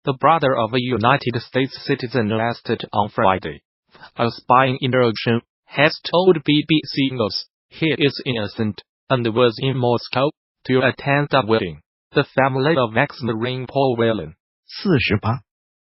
the brother of a United States citizen arrested on Friday. A spying interaction has told BBC News he is innocent and was in Moscow to attend a wedding. The family of ex-Marine Paul Whelan, 48,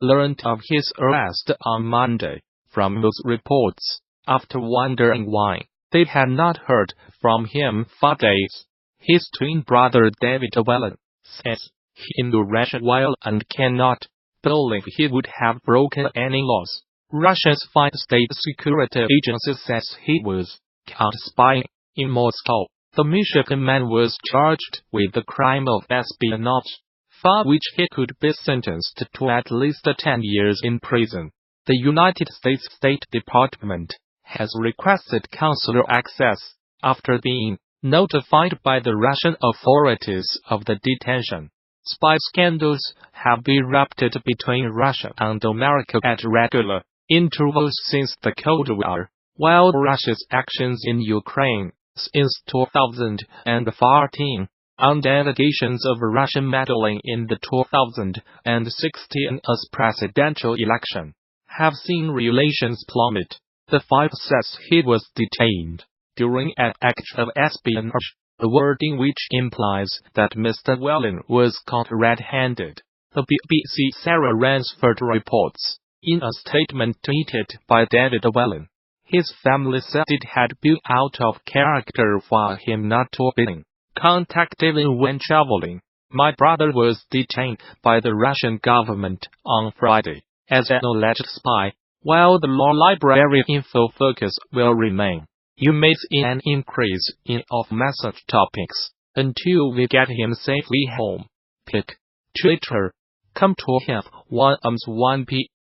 learned of his arrest on Monday from news reports, after wondering why they had not heard from him for days. His twin brother David Whelan says he knew Russia well and cannot believe he would have broken any laws. Russia's state security agency says he was caught spying in Moscow. The Michigan man was charged with the crime of espionage, for which he could be sentenced to at least 10 years in prison. The United States State Department has requested consular access after being notified by the Russian authorities of the detention. Spy scandals have erupted between Russia and America at regular intervals since the Cold War, while Russia's actions in Ukraine since 2014, and allegations of Russian meddling in the 2016 US presidential election, have seen relations plummet. The five says he was detained during an act of espionage, a wording which implies that Mr. Whelan was caught red-handed. The BBC Sarah Ransford reports, in a statement tweeted by David Whelan. His family said it had been out of character for him not to be in contact even when traveling. My brother was detained by the Russian government on Friday as an alleged spy. While the law library info focus will remain, you may see an increase in off-message topics until we get him safely home. Pic. Twitter. Come to have 1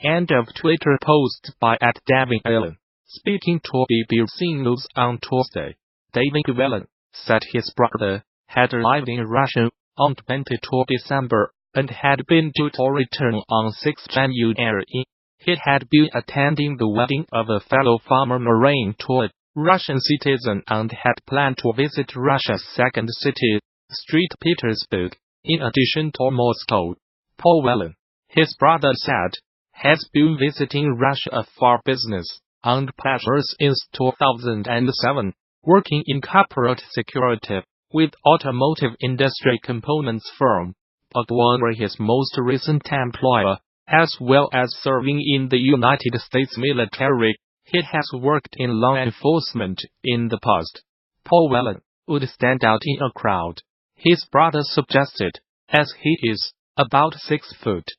End of Twitter post by @DavidWhelan. Speaking to BBC News on Tuesday, David Whelan said his brother had arrived in Russia on 22 December and had been due to return on 6 January. He had been attending the wedding of a fellow former Marine to a Russian citizen and had planned to visit Russia's second city, St. Petersburg, in addition to Moscow. Paul Whelan, his brother said, has been visiting Russia for business and pleasure since 2007, working in corporate security with automotive industry components firm, but one were his most recent employer, as well as serving in the United States military. He has worked in law enforcement in the past. Paul Whelan would stand out in a crowd, his brother suggested, as he is about 6 foot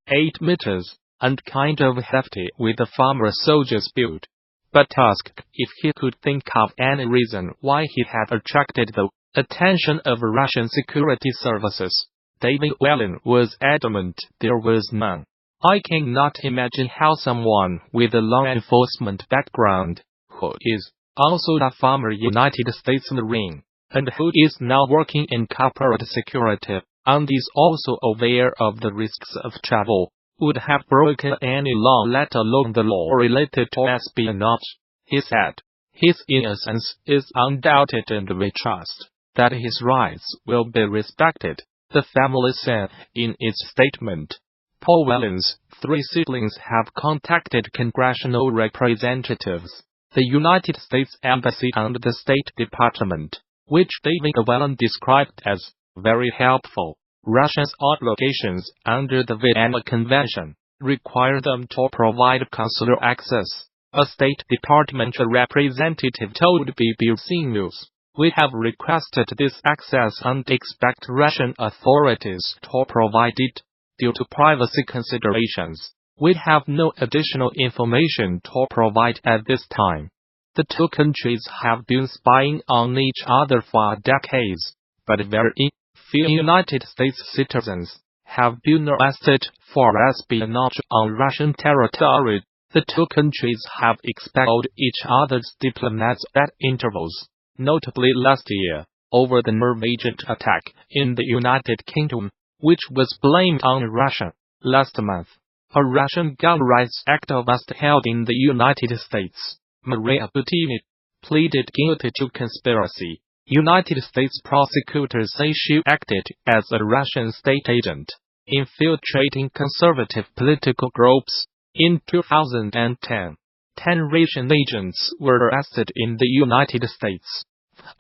8 meters, and kind of hefty with a former soldier's build. But asked if he could think of any reason why he had attracted the attention of Russian security services, David Whelan was adamant there was none. I cannot imagine how someone with a law enforcement background, who is also a former United States Marine, and who is now working in corporate security, and is also aware of the risks of travel, would have broken any law, let alone the law related to espionage. He said, his innocence is undoubted and we trust that his rights will be respected, the family said in its statement. Paul Whelan's 3 siblings have contacted congressional representatives, the United States Embassy and the State Department, which David Whelan described as very helpful. Russia's obligations under the Vienna Convention require them to provide consular access, a State Department representative told BBC News. We have requested this access and expect Russian authorities to provide it. Due to privacy considerations, we have no additional information to provide at this time. The two countries have been spying on each other for decades, but very few United States citizens have been arrested for espionage on Russian territory. The two countries have expelled each other's diplomats at intervals, notably last year, over the nerve agent attack in the United Kingdom, which was blamed on Russia. Last month, a Russian gun rights activist held in the United States, Maria Butina, pleaded guilty to conspiracy. United States prosecutors say she acted as a Russian state agent. infiltrating conservative political groups. In 2010, 10 Russian agents were arrested in the United States.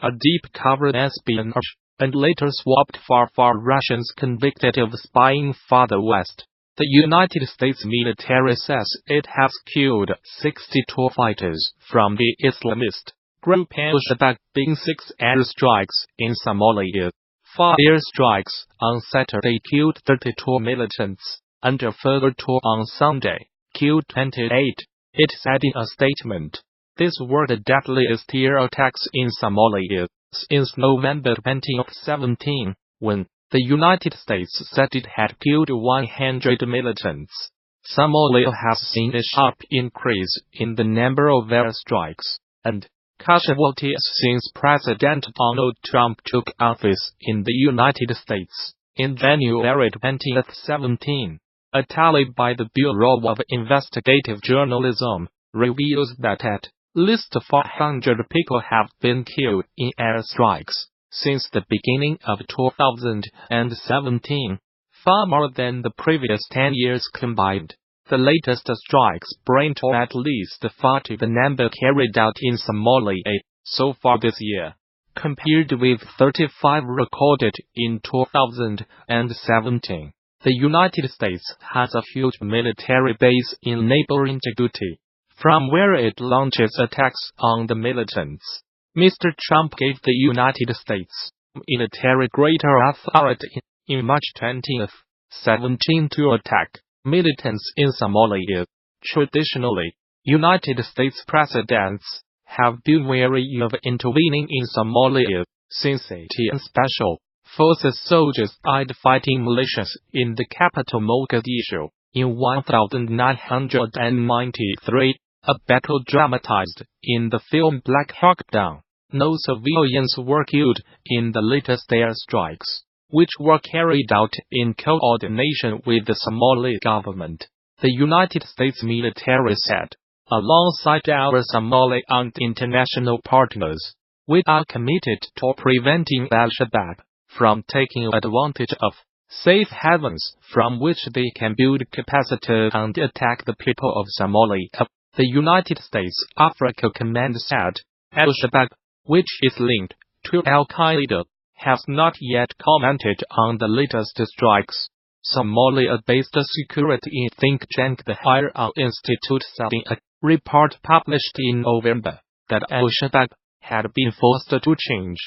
A deep-cover espionage, and later swapped for Russians convicted of spying for the West. The United States military says it has killed 62 fighters from the Islamist group Al-Shabaab in 6 airstrikes in Somalia. 4 airstrikes on Saturday killed 32 militants, and a further 2 on Sunday killed 28. It said in a statement, "These were the deadliest air attacks in Somalia since November 2017, when the United States said it had killed 100 militants." Somalia has seen a sharp increase in the number of airstrikes and casualties since President Donald Trump took office in the United States in January 2017. A tally by the Bureau of Investigative Journalism reveals that at least 400 people have been killed in airstrikes since the beginning of 2017, far more than the previous 10 years combined. The latest strikes bring to at least 40 the number carried out in Somalia so far this year, compared with 35 recorded in 2017. The United States has a huge military base in neighboring Djibouti, from where it launches attacks on the militants. Mr. Trump gave the United States military greater authority in March 2017 to attack militants in Somalia. Traditionally, United States presidents have been wary of intervening in Somalia since ATN Special Forces soldiers died fighting militias in the capital Mogadishu in 1993, a battle dramatized in the film Black Hawk Down. No civilians were killed in the latest airstrikes, which were carried out in coordination with the Somali government, the United States military said. Alongside our Somali and international partners, we are committed to preventing Al-Shabaab from taking advantage of safe havens from which they can build capacity and attack the people of Somalia, the United States Africa Command said. Al-Shabaab, which is linked to Al-Qaeda, has not yet commented on the latest strikes. Somalia-based security think tank the Higher Institute said in a report published in November that Al-Shabaab had been forced to change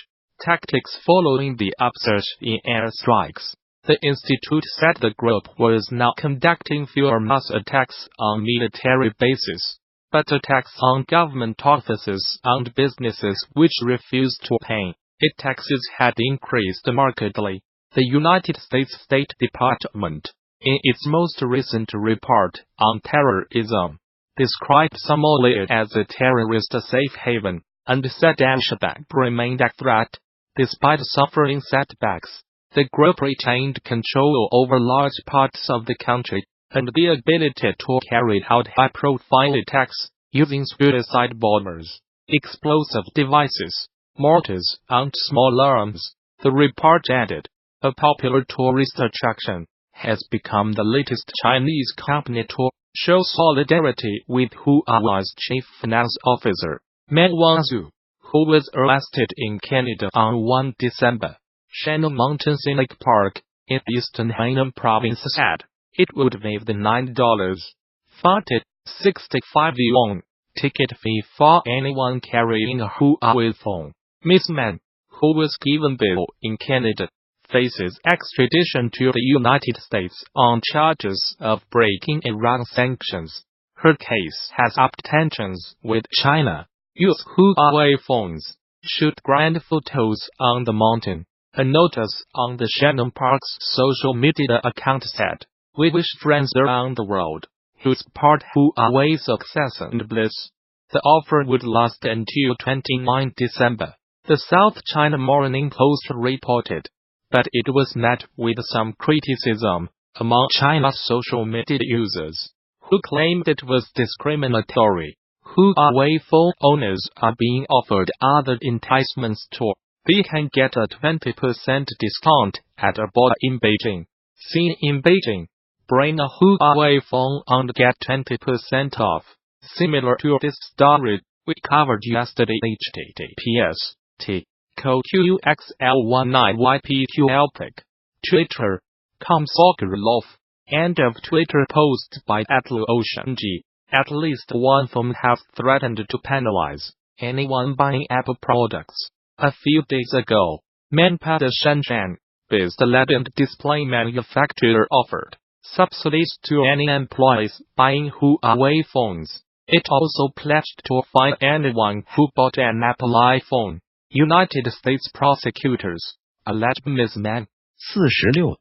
tactics following the upsurge in airstrikes. The institute said the group was now conducting fewer mass attacks on military bases, but attacks on government offices and businesses which refused to pay its taxes had increased markedly. The United States State Department, in its most recent report on terrorism, described Somalia as a terrorist safe haven and said Al-Shabaab remained a threat. Despite suffering setbacks, the group retained control over large parts of the country and the ability to carry out high-profile attacks using suicide bombers, explosive devices, mortars, and small arms. The report added, a popular tourist attraction has become the latest Chinese company to show solidarity with Huawei's chief finance officer, Meng Wanzhou, who was arrested in Canada on 1 December. Shannon Mountain Scenic Park, in eastern Hainan province said it would waive the $9.40 65 yuan ticket fee for anyone carrying a Huawei phone. Ms. Meng, who was given bail in Canada, faces extradition to the United States on charges of breaking Iran sanctions. Her case has upped tensions with China. Use Huawei phones. Shoot grand photos on the mountain. A notice on the Shannon Park's social media account said, "We wish friends around the world who support Huawei's success and bliss." The offer would last until 29 December, the South China Morning Post reported. But it was met with some criticism among China's social media users, who claimed it was discriminatory. Huawei phone owners are being offered other enticements too. They can get a 20% discount at a bar in Beijing, Seen in Beijing. Bring a Huawei phone and get 20% off. Similar to this story we covered yesterday. https t://QUXL19YPQLPIC. Twitter. Komsogorlov. End of Twitter post by @LuOceanG. At least one firm has threatened to penalize anyone buying Apple products. A few days ago, Manpad Shenzhen-based LED and display manufacturer offered subsidies to any employees buying Huawei phones. It also pledged to fine anyone who bought an Apple iPhone. United States prosecutors alleged Ms. Man 46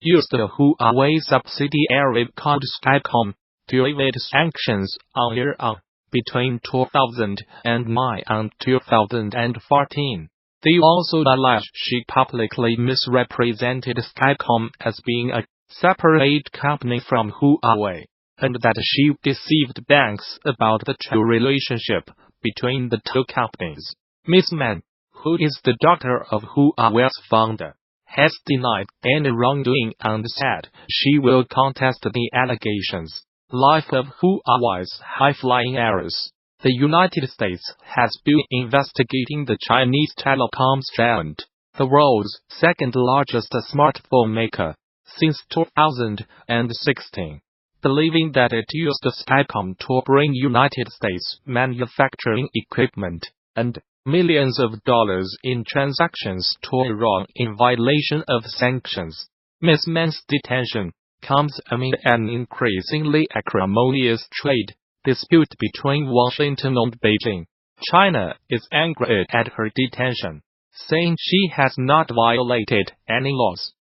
used a Huawei subsidiary called Skycom to evade sanctions on Iran between 2009 and 2014. They also allege she publicly misrepresented Skycom as being a separate company from Huawei, and that she deceived banks about the true relationship between the two companies. Ms. Man, who is the daughter of Huawei's founder, has denied any wrongdoing and said she will contest the allegations. Life of Huawei's high-flying errors. The United States has been investigating the Chinese telecoms giant, the world's second-largest smartphone maker, since 2016, believing that it used Skycom to bring United States manufacturing equipment and millions of dollars in transactions to Iran in violation of sanctions. Ms. Man's detention comes amid an increasingly acrimonious trade dispute between Washington and Beijing. China is angry at her detention, saying she has not violated any laws.